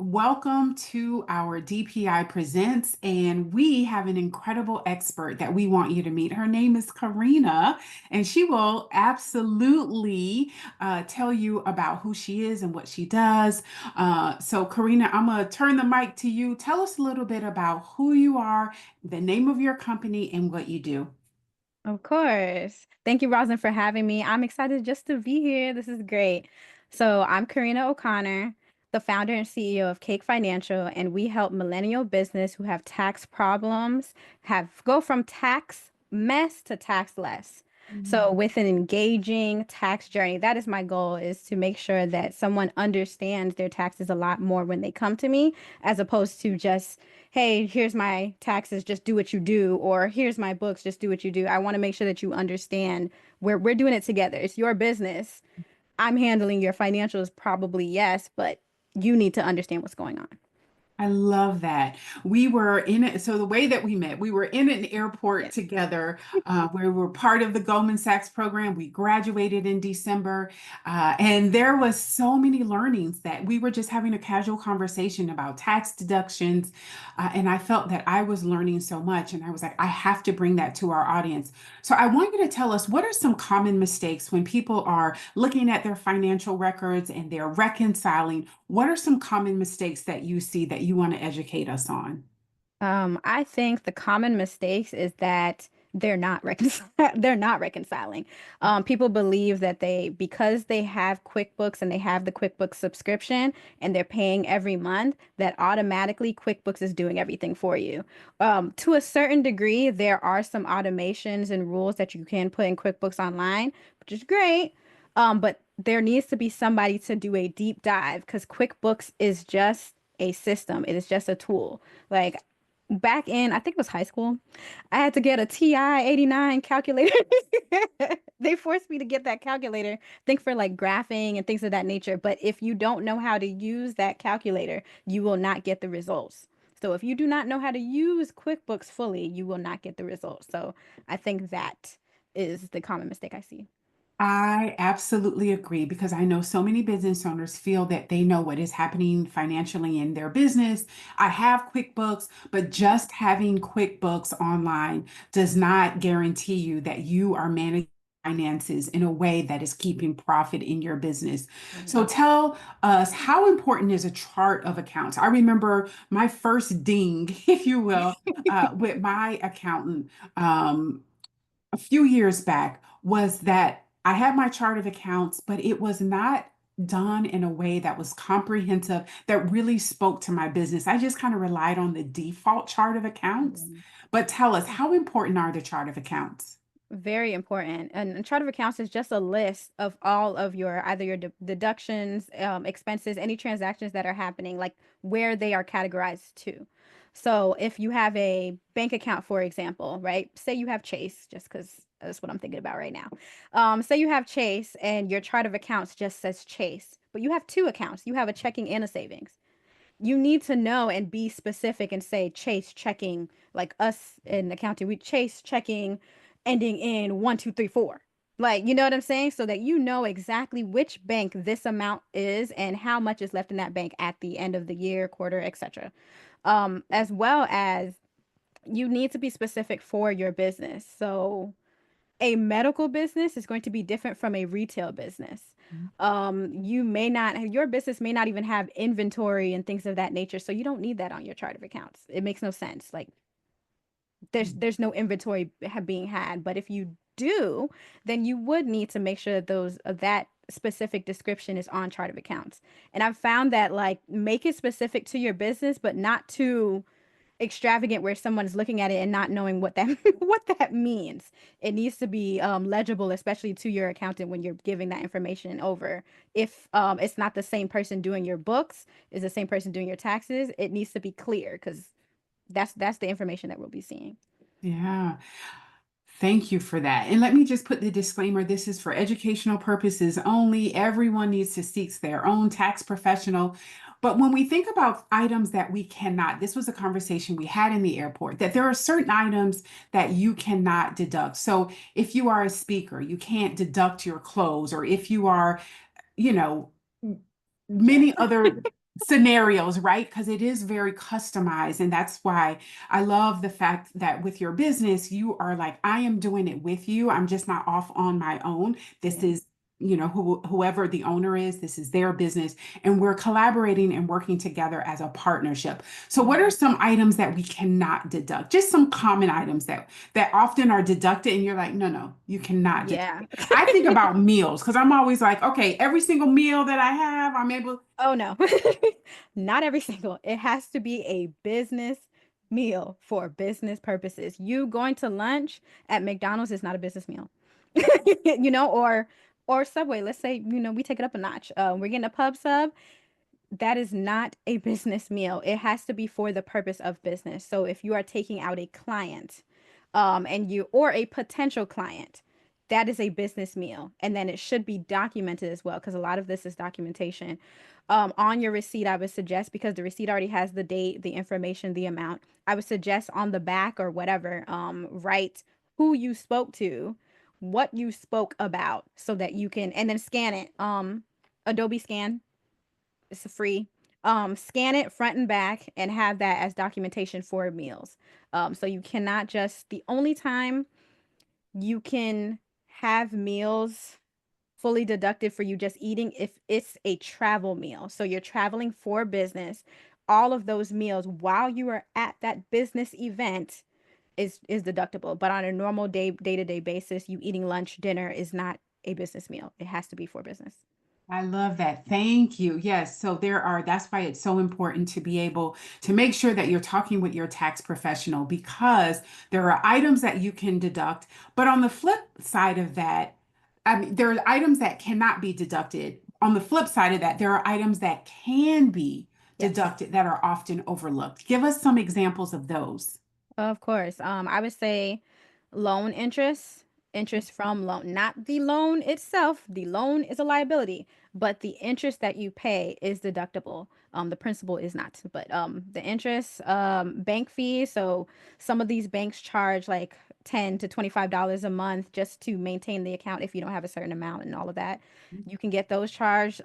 Welcome to our DPI Presents, and we have an incredible expert that we want you to meet. Her name is Kerrina, and she will absolutely tell you about who she is and what she does. So, Kerrina, I'm going to turn the mic to you. Tell us a little bit about who you are, the name of your company, and what you do. Of course. Thank you, Roslyn, for having me. I'm excited just to be here. This is great. So, I'm Kerrina O'Connor, the founder and CEO of KAKE Financial, and we help millennial business who have tax problems have go from tax mess to tax less. So, with an engaging tax journey, that is my goal, is to make sure that someone understands their taxes a lot more when they come to me, as opposed to just, hey, here's my taxes, just do what you do, or here's my books, just do what you do. I want to make sure that you understand where we're doing it together. It's your business. I'm handling your financials, probably, yes, but you need to understand what's going on. I love that. We were in it. So the way that we met, we were in an airport Yes. together. We were part of the Goldman Sachs program. We graduated in December, and there was so many learnings that we were just having a casual conversation about tax deductions, and I felt that I was learning so much, and I was like, I have to bring that to our audience. So I want you to tell us, what are some common mistakes when people are looking at their financial records and they're reconciling? What are some common mistakes that you see that you want to educate us on? I think the common mistakes is that they're not reconciling. People believe that because they have QuickBooks and they have the QuickBooks subscription and they're paying every month, that automatically QuickBooks is doing everything for you. To a certain degree, there are some automations and rules that you can put in QuickBooks Online, which is great. But there needs to be somebody to do a deep dive, because QuickBooks is just a system. It is just a tool. Like, back in, I think it was high school, I had to get a TI 89 calculator. They forced me to get that calculator, I think for like graphing and things of that nature. But if you don't know how to use that calculator, you will not get the results. So if you do not know how to use QuickBooks fully, you will not get the results. So I think that is the common mistake I see. I absolutely agree because I know so many business owners feel that they know what is happening financially in their business. I have QuickBooks, but just having QuickBooks online does not guarantee you that you are managing finances in a way that is keeping profit in your business. So Mhm. tell us, how important is a chart of accounts? I remember my first ding, if you will, with my accountant. A few years back was that I had my chart of accounts, but it was not done in a way that was comprehensive, that really spoke to my business. I just kind of relied on the default chart of accounts. Mhm. But tell us, how important are the chart of accounts? Very important. And chart of accounts is just a list of all of your either your deductions, expenses, any transactions that are happening, like where they are categorized to. So if you have a bank account, for example, right? Say you have Chase, just because that's what I'm thinking about right now. Say you have Chase and your chart of accounts just says Chase, but you have two accounts. You have a checking and a savings. You need to know and be specific and say Chase checking, like us in accounting, we Chase checking ending in 1234. Like, you know what I'm saying? So that you know exactly which bank this amount is and how much is left in that bank at the end of the year, quarter, etc. As well as you need to be specific for your business. So a medical business is going to be different from a retail business. You may not, your business may not even have inventory and things of that nature. So you don't need that on your chart of accounts. It makes no sense. Like, there's no inventory being had. But if you do, then you would need to make sure that that specific description is on chart of accounts. And I've found that, like, make it specific to your business, but not too extravagant where someone's looking at it and not knowing what that what that means. It needs to be legible, especially to your accountant when you're giving that information over. If it's not the same person doing your books, is the same person doing your taxes, it needs to be clear, because that's the information that we'll be seeing. Yeah. Thank you for that. And let me just put the disclaimer, this is for educational purposes only. Everyone needs to seek their own tax professional. But when we think about items that we cannot, this was a conversation we had in the airport, that there are certain items that you cannot deduct. So if you are a speaker, you can't deduct your clothes, or if you are, you know, Yes. many other scenarios, right? Because it is very customized. And that's why I love the fact that with your business, you are like, I am doing it with you. I'm just not off on my own. This Yeah. is, whoever the owner is, this is their business. And we're collaborating and working together as a partnership. So what are Mhm. some items that we cannot deduct? Just some common items that often are deducted, and you're like, no, no, you cannot deduct Yeah. it. I think about meals because I'm always like, okay, every single meal that I have, I'm able. Oh no. Not every single. It has to be a business meal for business purposes. You going to lunch at McDonald's is not a business meal. Or Subway. Let's say, we take it up a notch. We're getting a pub sub. That is not a business meal. It has to be for the purpose of business. So if you are taking out a client, or a potential client, that is a business meal. And then it should be documented as well, because a lot of this is documentation. On your receipt, I would suggest, because the receipt already has the date, the information, the amount, I would suggest on the back or whatever, write who you spoke to, what you spoke about, so that you can, and then scan it. Adobe Scan, it's free. Scan it front and back and have that as documentation for meals. So you cannot just, the only time you can have meals fully deducted for you just eating, if it's a travel meal. So you're traveling for business. All of those meals while you are at that business event is deductible. But on a normal day-to-day basis, you eating lunch, dinner is not a business meal. It has to be for business. I love that. Thank you. Yes. So that's why it's so important to be able to make sure that you're talking with your tax professional because there are items that you can deduct. But on the flip side of that, I mean, there are items that cannot be deducted. On the flip side of that, there are items that can be Yes. deducted that are often overlooked. Give us some examples of those. Of course. I would say loan interest, interest from loan, not the loan itself. The loan is a liability, but the interest that you pay is deductible. The principal is not, but the interest, bank fees. So some of these banks charge like $10 to $25 a month just to maintain the account if you don't have a certain amount and all of that. You can get those charged.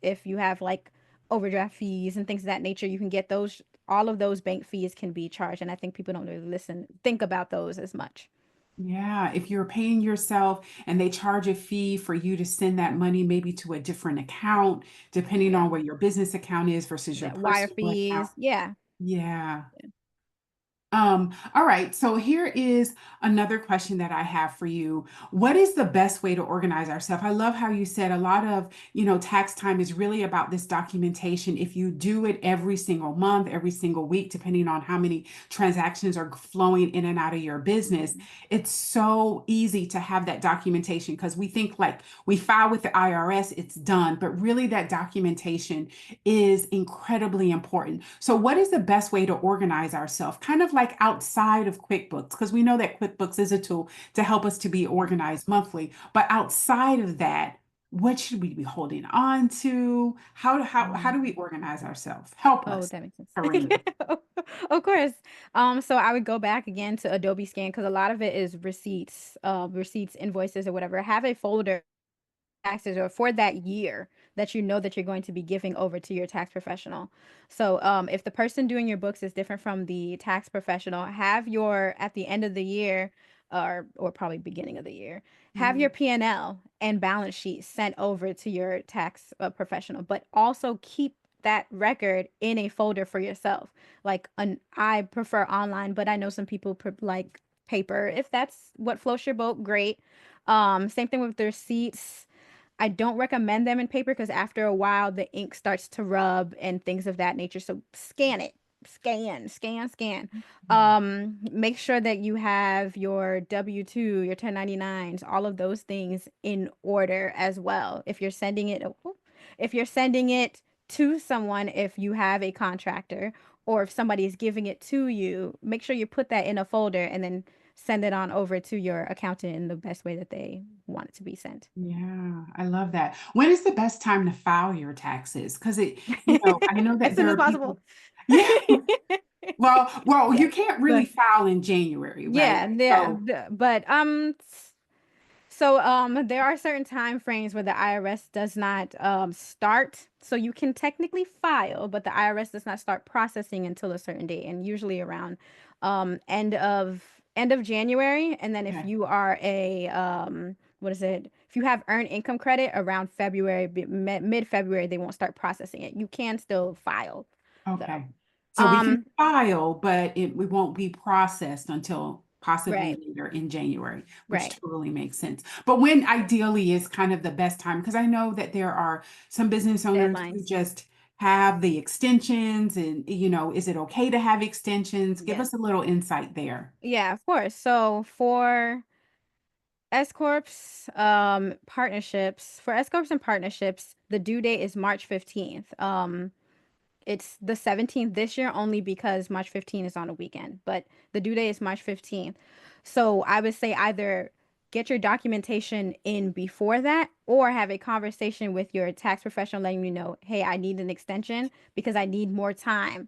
If you have like overdraft fees and things of that nature, you can get those. All of those bank fees can be charged, and I think people don't really think about those as much. Yeah, if you're paying yourself and they charge a fee for you to send that money maybe to a different account, depending Yeah. on where your business account is versus your Yeah, wire personal account. fees. Yeah. Yeah. All right, so here is another question that I have for you. What is the best way to organize ourselves? I love how you said a lot of, tax time is really about this documentation. If you do it every single month, every single week, depending on how many transactions are flowing in and out of your business, Mhm. it's so easy to have that documentation because we think like we file with the IRS, it's done, but really that documentation is incredibly important. So, what is the best way to organize ourselves? Kind of like outside of QuickBooks, because we know that QuickBooks is a tool to help us to be Yeah. organized monthly. But outside of that, what should we be holding on to? How do we Mhm. organize ourselves? Help Oh, us, that makes sense. Kerrina. Of course. So I would go back again to Adobe Scan, because a lot of it is receipts, invoices, or whatever. Have a folder taxes, or for that year that you know that you're going to be giving over to your tax professional. So if the person doing your books is different from the tax professional, have your, at the end of the year, or probably beginning of the year, have your Mhm. P&L and balance sheet sent over to your tax professional, but also keep that record in a folder for yourself. Like, I prefer online, but I know some people like paper. If that's what floats your boat, great. Same thing with the receipts. I don't recommend them in paper, because after a while the ink starts to rub and things of that nature. So scan it. Scan. Make sure that you have your W-2, your 1099s, all of those things in order as well. If you're sending it to someone, if you have a contractor, or if somebody is giving it to you, make sure you put that in a folder and then send it on over to your accountant in the best way that they want it to be sent. Yeah, I love that. When is the best time to file your taxes? Because I know As that soon there as are possible. people. Yeah. Well, Yeah. you can't really But file in January, right? yeah, yeah. So But So there are certain time frames where the IRS does not start. So you can technically file, but the IRS does not start processing until a certain date, and usually around end of January. And then if Okay. you are a what is it? If you have earned income credit around February, mid February, they won't start processing it. You can still file though. Okay. So we can Um, file, but we won't be processed until possibly right, later in January, which right. totally makes sense. But when ideally is kind of the best time? Because I know that there are some business owners who Deadlines. just have the extensions and, is it okay to have extensions? Give Yes. us a little insight there. Yeah, of course. So for S corps, partnerships, for S corps and partnerships, the due date is March 15th. It's the 17th this year only because March 15th is on a weekend, but the due date is March 15th. So I would say either get your documentation in before that or have a conversation with your tax professional letting you know, hey, I need an extension because I need more time.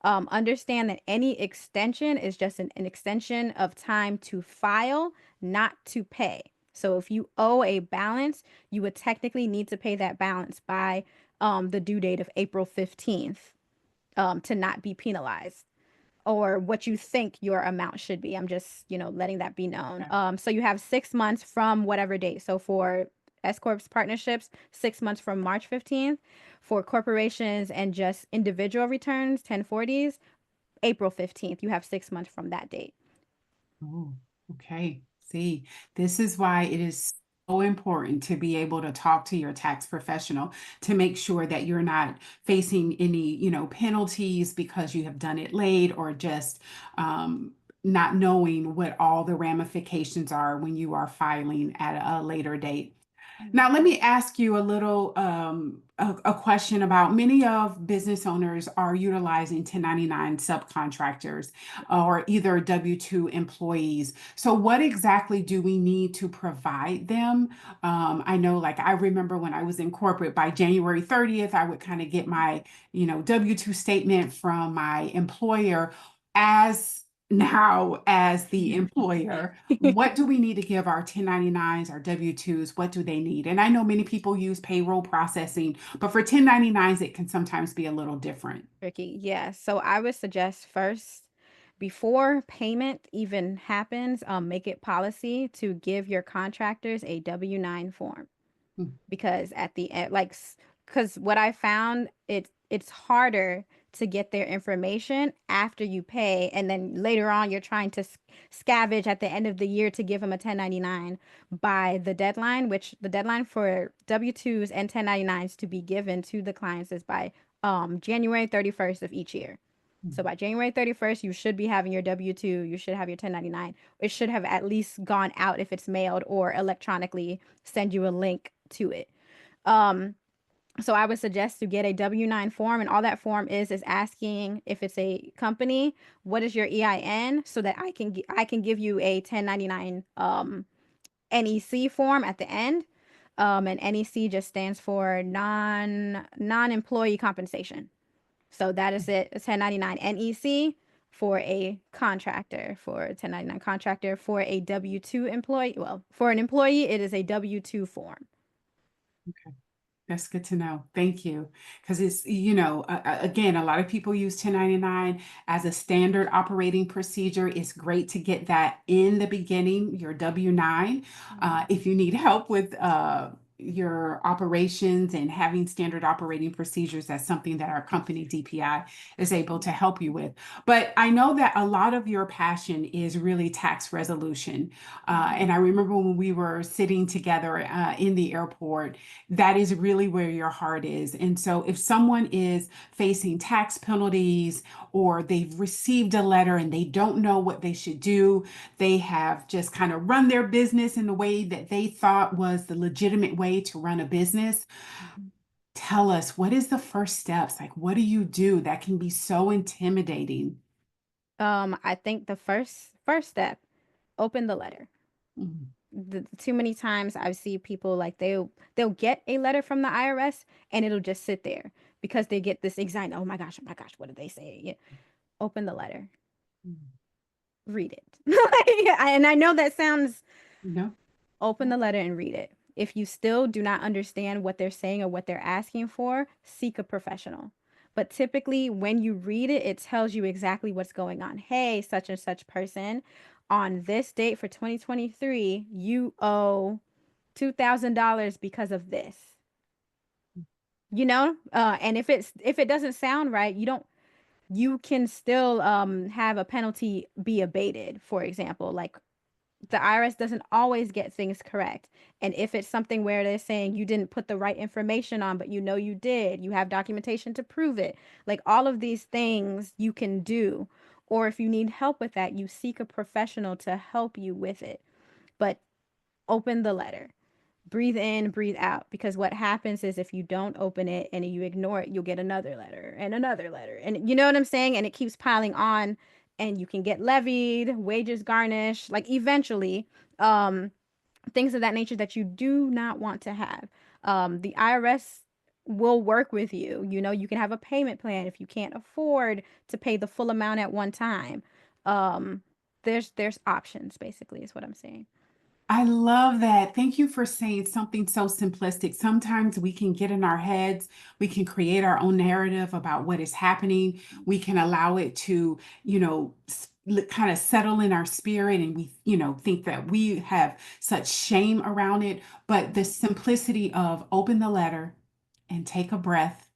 Understand that any extension is just an extension of time to file, not to pay. So if you owe a balance, you would technically need to pay that balance by the due date of April 15th to not be penalized or what you think your amount should be. I'm just, letting that be known. Okay. So you have 6 months from whatever date. So for S Corps partnerships, 6 months from March 15th. For corporations and just individual returns, 1040s, April 15th. You have 6 months from that date. Oh, okay. See, this is why it is so important to be able to talk to your tax professional to make sure that you're not facing any, penalties because you have done it late or just not knowing what all the ramifications are when you are filing at a later date. Now, let me ask you a little a question about many of business owners are utilizing 1099 subcontractors or either W-2 employees. So what exactly do we need to provide them? I know, like I remember when I was in corporate, by January 30th, I would kind of get my, W-2 statement from my employer as now as the employer. What do we need to give our 1099s, our W-2s? What do they need? And I know many people use payroll processing, but for 1099s, it can sometimes be a little different. Tricky. Yeah. So I would suggest first, before payment even happens, make it policy to give your contractors a W-9 form. Mm. Because at the end, like, because what I found, it's harder to get their information after you pay, and then later on you're trying to scavenge at the end of the year to give them a 1099 by the deadline, which the deadline for W-2s and 1099s to be given to the clients is by January 31st of each year. So Mm. by January 31st, you should be having your W-2, you should have your 1099. It should have at least gone out if it's mailed or electronically send you a link to it. Um, so I would suggest to get a W-9 form, and all that form is asking if it's a company, what is your EIN, so that I can give you a 1099 NEC form at the end. And NEC just stands for non-employee compensation. So that is it. It's 1099 NEC for a contractor, for a 1099 contractor. For a W-2 employee, well, for an employee, it is a W-2 form. That's good to know. Thank you. Because it's, again, a lot of people use 1099 as a standard operating procedure. It's great to get that in the beginning, your W-9. If you need help with your operations and having standard operating procedures, that's something that our company DPI is able to help you with. But I know that a lot of your passion is really tax resolution. And I remember when we were sitting together in the airport, that is really where your heart is. And so if someone is facing tax penalties or they've received a letter and they don't know what they should do, they have just kind of run their business in the way that they thought was the legitimate way to run a business. Tell us, what is the first steps? Like, what do you do that can be so intimidating? I think the first step, open the letter. Mm. Too many times I see people like they'll get a letter from the IRS and it'll just sit there because they get this anxiety. Oh my gosh, what did they say? Yeah. Open the letter, Mm. read it. And I know that sounds No. Open the letter and read it. If you still do not understand what they're saying or what they're asking for, seek a professional. But typically, when you read it, it tells you exactly what's going on. Hey, such and such person, on this date for 2023, you owe $2,000 because of this. And if it doesn't sound right, you can still have a penalty be abated. For example, like the IRS doesn't always get things correct. And if it's something where they're saying you didn't put the right information on, but you did, you have documentation to prove it. Like all of these things you can do. Or if you need help with that, you seek a professional to help you with it. But open the letter. Breathe in, breathe out. Because what happens is if you don't open it and you ignore it, you'll get another letter and another letter. And you know what I'm saying? And it keeps piling on and you can get levied, wages garnished, like eventually, um, things of that nature that you do not want to have. The IRS will work with you. You can have a payment plan if you can't afford to pay the full amount at one time. Um, there's options, basically, is what I'm saying. I love that. Thank you for saying something so simplistic. Sometimes we can get in our heads, we can create our own narrative about what is happening. We can allow it to, kind of settle in our spirit, and we, think that we have such shame around it. But the simplicity of open the letter and take a breath,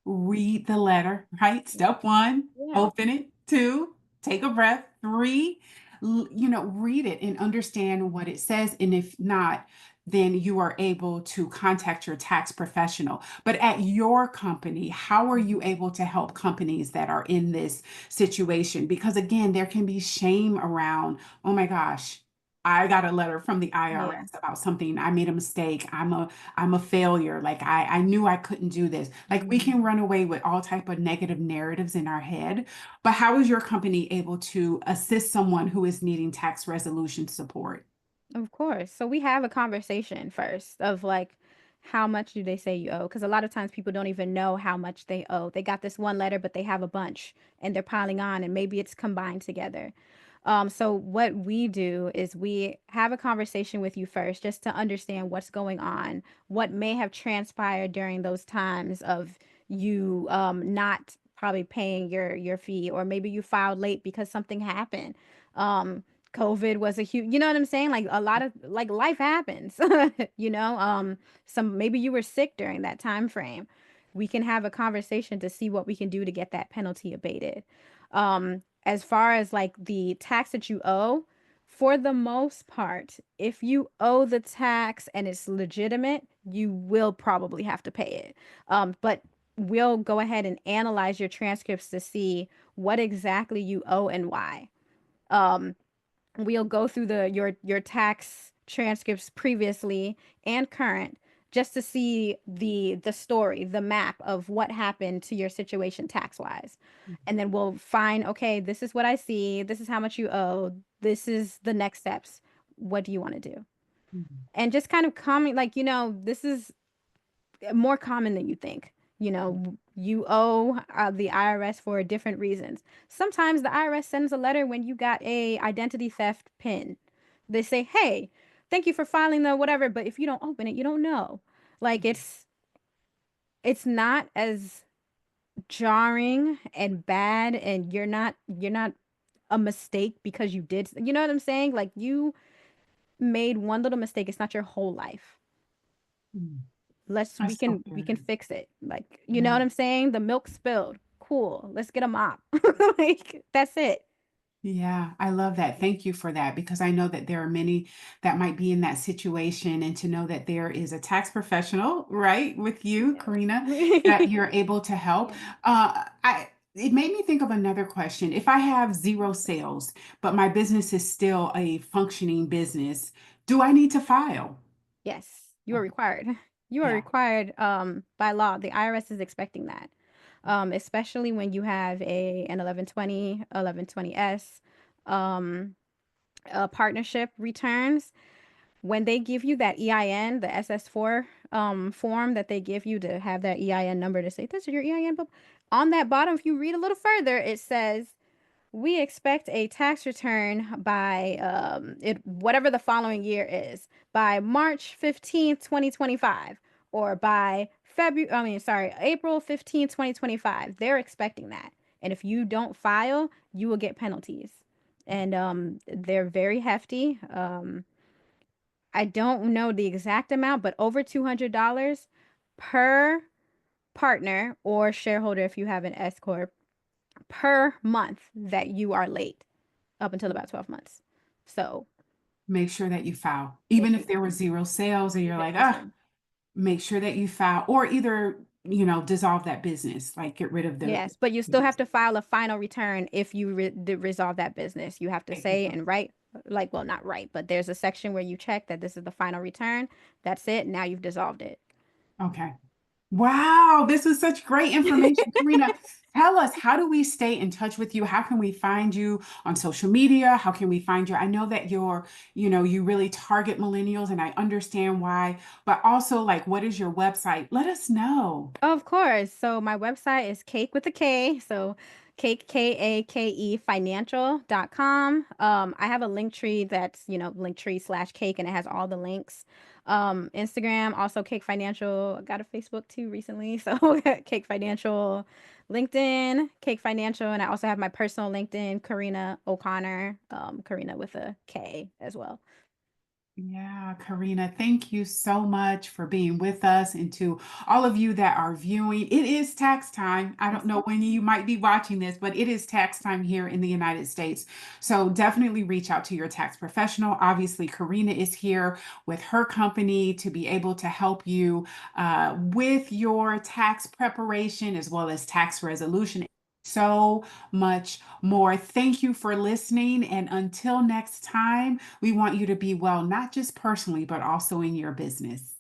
read the letter, right? Step one, Yeah. open it. Two, take a breath. Three, read it and understand what it says. And if not, then you are able to contact your tax professional. But at your company, how are you able to help companies that are in this situation? Because again, there can be shame around, oh my gosh, I got a letter from the Yeah. IRS about something. I made a mistake. I'm a failure. Like I knew I couldn't do this. Like we can run away with all type of negative narratives in our head. But how is your company able to assist someone who is needing tax resolution support? Of course. So we have a conversation first of like, how much do they say you owe? Because a lot of times people don't even know how much they owe. They got this one letter, but they have a bunch and they're piling on, and maybe it's combined together. So what we do is we have a conversation with you first just to understand what's going on, what may have transpired during those times of you not probably paying your fee, or maybe you filed late because something happened. Um, COVID was a huge, you know what I'm saying? Like a lot of like life happens, you know. Some maybe you were sick during that time frame. We can have a conversation to see what we can do to get that penalty abated. As far as like the tax that you owe, for the most part, if you owe the tax and it's legitimate, you will probably have to pay it. But we'll go ahead and analyze your transcripts to see what exactly you owe and why. Um, we'll go through your tax transcripts previously and current just to see the story, the map of what happened to your situation tax wise. And then we'll find, okay, this is what I see, this is how much you owe, this is the next steps. What do you want to do? Mhm. And just kind of comment like, this is more common than you think. You owe the IRS for different reasons. Sometimes the IRS sends a letter when you got a identity theft pin. They say, "Hey, thank you for filing the whatever," but if you don't open it, you don't know. Like it's not as jarring and bad, and you're not a mistake because you did. You know what I'm saying? Like you made one little mistake. It's not your whole life. Mhm. Let's we That's so can we can good. fix it. Like, you know Yeah. what I'm saying? The milk spilled. Cool. Let's get a mop. Like that's it. Yeah, I love that. Thank you for that because I know that there are many that might be in that situation, and to know that there is a tax professional, right, with you, Karina, Yeah. that you're able to help. Yeah. It made me think of another question. If I have zero sales, but my business is still a functioning business, do I need to file? Yes, you are Okay. required. You are Yeah. required by law. The IRS is expecting that. Especially when you have an 1120, 1120S um partnership returns. When they give you that EIN, the SS4 form that they give you to have that EIN number to say this is your EIN, but on that bottom, if you read a little further, it says We expect a tax return by whatever the following year is, by March 15th, 2025, or by April 15th, 2025. They're expecting that. And if you don't file, you will get penalties. And they're very hefty. I don't know the exact amount, but over $200 per partner or shareholder if you have an S corp per month that you are late up until about 12 months. So Make sure that you file, make even sure if there were zero sales and you're even if like, it's ah, make sure that you file, or either, dissolve that business, like get rid of the yes, but you still have to file a final return if you resolve that business. You have to say and write, like, well, not write, but there's a section where you check that this is the final return. That's it. Now you've dissolved it. Okay. Wow, this was such great information. Kerrina, tell us, how do we stay in touch with you? How can we find you on social media? How can we find you? I know that you really target millennials, and I understand why, but also, like, what is your website? Let us know. Of course. So my website is Cake with a K. So Cake KAKE Financial.com. I have a link tree that's, Linktree/cake, and it has all the links. Instagram, also Cake Financial. I got a Facebook too recently. So Cake Financial, LinkedIn, Cake Financial, and I also have my personal LinkedIn, Kerrina O'Connor, Kerrina with a K as well. Yeah, Kerrina, thank you so much for being with us. And to all of you that are viewing, it is tax time. I don't Yes, know when you might be watching this, but it is tax time here in the United States. So definitely reach out to your tax professional. Obviously, Kerrina is here with her company to be able to help you with your tax preparation as well as tax resolution. So much more. Thank you for listening. And until next time, we want you to be well, not just personally, but also in your business.